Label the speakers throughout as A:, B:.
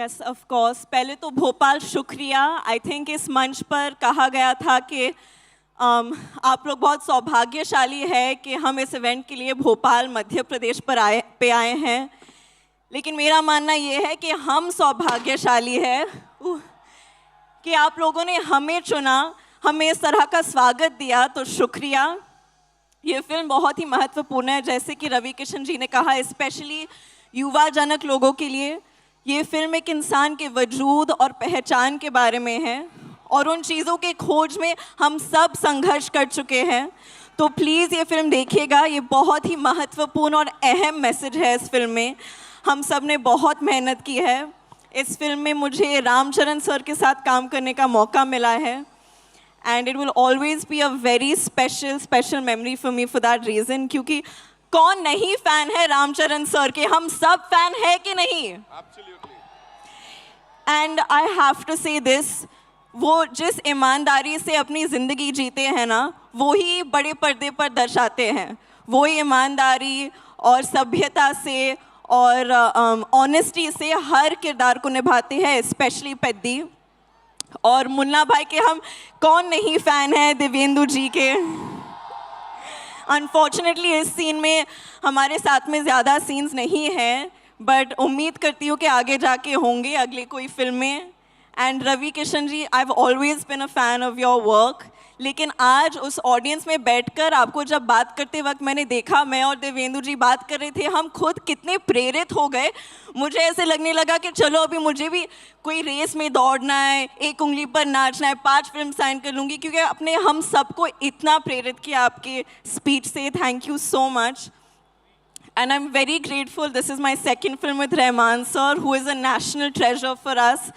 A: Yes of course, पहले तो भोपाल शुक्रिया। आई थिंक इस मंच पर कहा गया था कि आप लोग बहुत सौभाग्यशाली है कि हम इस इवेंट के लिए भोपाल मध्य प्रदेश पर आए हैं, लेकिन मेरा मानना ये है कि हम सौभाग्यशाली है कि आप लोगों ने हमें चुना, हमें इस तरह का स्वागत दिया, तो शुक्रिया। ये फिल्म बहुत ही महत्वपूर्ण है, जैसे कि रवि किशन जी ने कहा, स्पेशली युवा जनक लोगों के लिए। ये फिल्म एक इंसान के वजूद और पहचान के बारे में है, और उन चीज़ों के खोज में हम सब संघर्ष कर चुके हैं। तो प्लीज़ ये फिल्म देखिएगा, ये बहुत ही महत्वपूर्ण और अहम मैसेज है इस फिल्म में। हम सब ने बहुत मेहनत की है। इस फिल्म में मुझे रामचरण सर के साथ काम करने का मौका मिला है, and it will always be a very special memory for me for that reason. क्योंकि कौन नहीं फैन है रामचरण सर के, हम सब फैन है कि नहीं? एंड आई हैव टू से दिस, वो जिस ईमानदारी से अपनी ज़िंदगी जीते हैं ना, वो ही बड़े पर्दे पर दर्शाते हैं। वो ईमानदारी और सभ्यता से और ऑनेस्टी से हर किरदार को निभाते हैं, स्पेशली पेद्दी। और मुन्ना भाई के हम कौन नहीं फ़ैन है, देवेंदु जी के। अनफॉर्चुनेटली इस सीन में हमारे साथ में ज़्यादा सीन्स नहीं हैं, बट उम्मीद करती हूँ कि आगे जाके होंगे अगले कोई फिल्म में। And Ravi Kishan ji, I have always been a fan of your work, लेकिन आज उस ऑडियंस में बैठकर आपको जब बात करते वक्त मैंने देखा, मैं और देवेंदु जी बात कर रहे थे, हम खुद कितने प्रेरित हो गए। मुझे ऐसे लगने लगा कि चलो अभी मुझे भी कोई रेस में दौड़ना है, एक उंगली पर नाचना है, 5 फिल्म साइन कर लूँगी, क्योंकि आपने हम सबको इतना प्रेरित किया आपके स्पीच से। Thank you so much. And I'm very grateful. This is my second film with Rahman sir, who is a national treasure for us.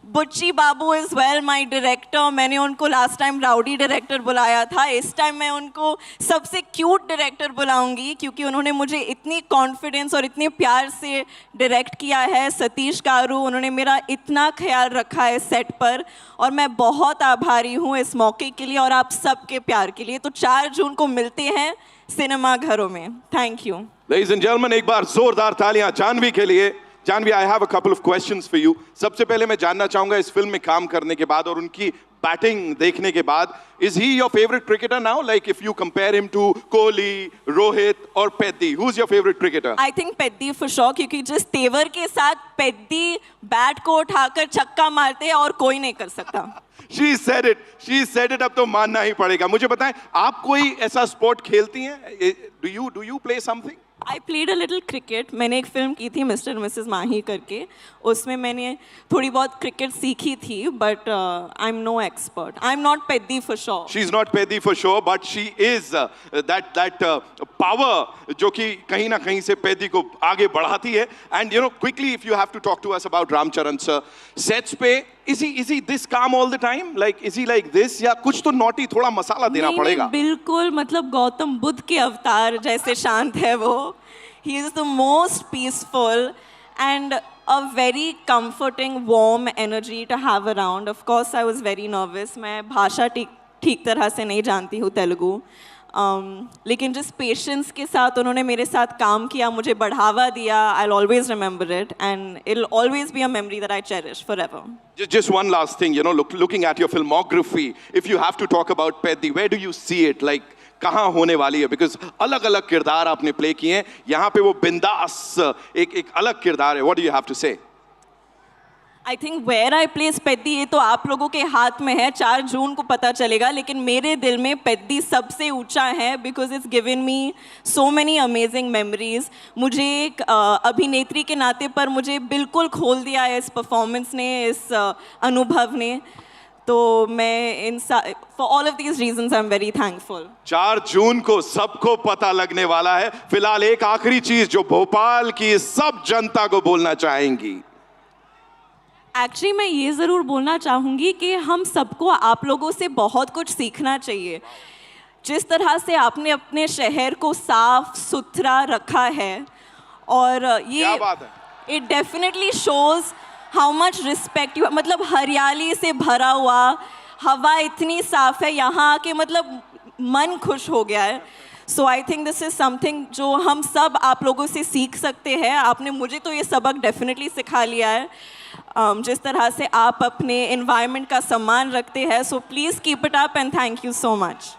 A: बुच्ची बाबू इज़ वेल माई डायरेक्टर। मैंने उनको लास्ट टाइम राउडी डायरेक्टर बुलाया था, इस time मैं उनको सबसे cute director बुलाऊंगी, क्योंकि उन्होंने मुझे इतनी कॉन्फिडेंस और इतने प्यार से डायरेक्ट किया है। सतीश कारू, उन्होंने मेरा इतना ख्याल रखा है सेट पर, और मैं बहुत आभारी हूँ इस मौके के लिए और आप सबके प्यार के लिए। तो 4 जून को मिलते हैं सिनेमा घरों में। Thank you.
B: Ladies and gentlemen, एक बार जोरदार तालियां जानवी के लिए। Janvi, I have a couple of questions for you. सबसे पहले मैं जानना चाहूंगा, इस फिल्म में काम करने के बाद और उनकी बैटिंग देखने के बाद, is he your favorite cricketer now? Like if you compare him to Kohli, Rohit or Peddi, who's your favorite cricketer?
A: I think Peddi for sure, क्योंकि जिस तेवर के साथ पेद्दी बैट को उठाकर छक्का मारते हैं और कोई नहीं कर सकता।
B: She said it. She said it. अब तो मानना ही पड़ेगा। मुझे बताएं, आप कोई ऐसा स्पोर्ट खेलती हैं? Do you play something?
A: I played a little cricket. मैंने एक फिल्म की थी मिस्टर मिसेस माही करके, उसमें मैंने थोड़ी बहुत क्रिकेट सीखी थी, but I am no expert. I am not पेद्दी for sure.
B: She's not Peddi for sure, but she is that power जो कि कहीं ना कहीं से पेद्दी को आगे बढ़ाती है। And you know, quickly, if you have to talk to us about Ramcharan sir, sets पे is he this calm all the time? Like is he like this, या कुछ तो naughty, थोड़ा मसाला देना पड़ेगा?
A: बिल्कुल, मतलब गौतम बुद्ध के अवतार जैसे शांत है वो। He is the most peaceful and a very comforting, warm energy to have around. Of course, I was very nervous. मैं भाषा ठीक तरह से नहीं जानती हूँ तेलुगु, लेकिन जिस पेशेंस के साथ उन्होंने मेरे साथ काम किया, मुझे बढ़ावा दिया, I'll always remember it, and it'll always be a memory that I cherish forever.
B: Just one last thing, you know, looking at your filmography, if you have to talk about Peddi, where do you see it? Like कहाँ होने वाली है? Because अलग अलग किरदार आपने play किए हैं, यहाँ पे वो बिंदास एक अलग किरदार है। What do you have to say?
A: I think where I place Peddi, ये तो आप लोगों के हाथ में है, 4 जून को पता चलेगा, लेकिन मेरे दिल में पेद्दी सबसे ऊंचा है, because it's given me so many amazing memories. मुझे एक अभिनेत्री के नाते पर मुझे बिल्कुल खोल दिया है इस परफॉर्मेंस ने, इस अनुभव ने। तो मैं for all of these reasons I am very thankful.
B: 4 जून को सबको पता लगने वाला है। फिलहाल एक आखिरी चीज जो भोपाल की सब जनता को बोलना चाहेंगी।
A: एक्चुअली मैं ये ज़रूर बोलना चाहूँगी कि हम सबको आप लोगों से बहुत कुछ सीखना चाहिए। जिस तरह से आपने अपने शहर को साफ सुथरा रखा है, और ये
B: क्या बात है,
A: it definitely shows how much respect you, मतलब हरियाली से भरा हुआ, हवा इतनी साफ है यहाँ आके, मतलब मन खुश हो गया है। So I think this is something जो हम सब आप लोगों से सीख सकते हैं। आपने मुझे तो ये सबक डेफिनेटली सिखा लिया है। जिस तरह से आप अपने इन्वायरमेंट का सम्मान रखते हैं, so please keep it up and thank you so much.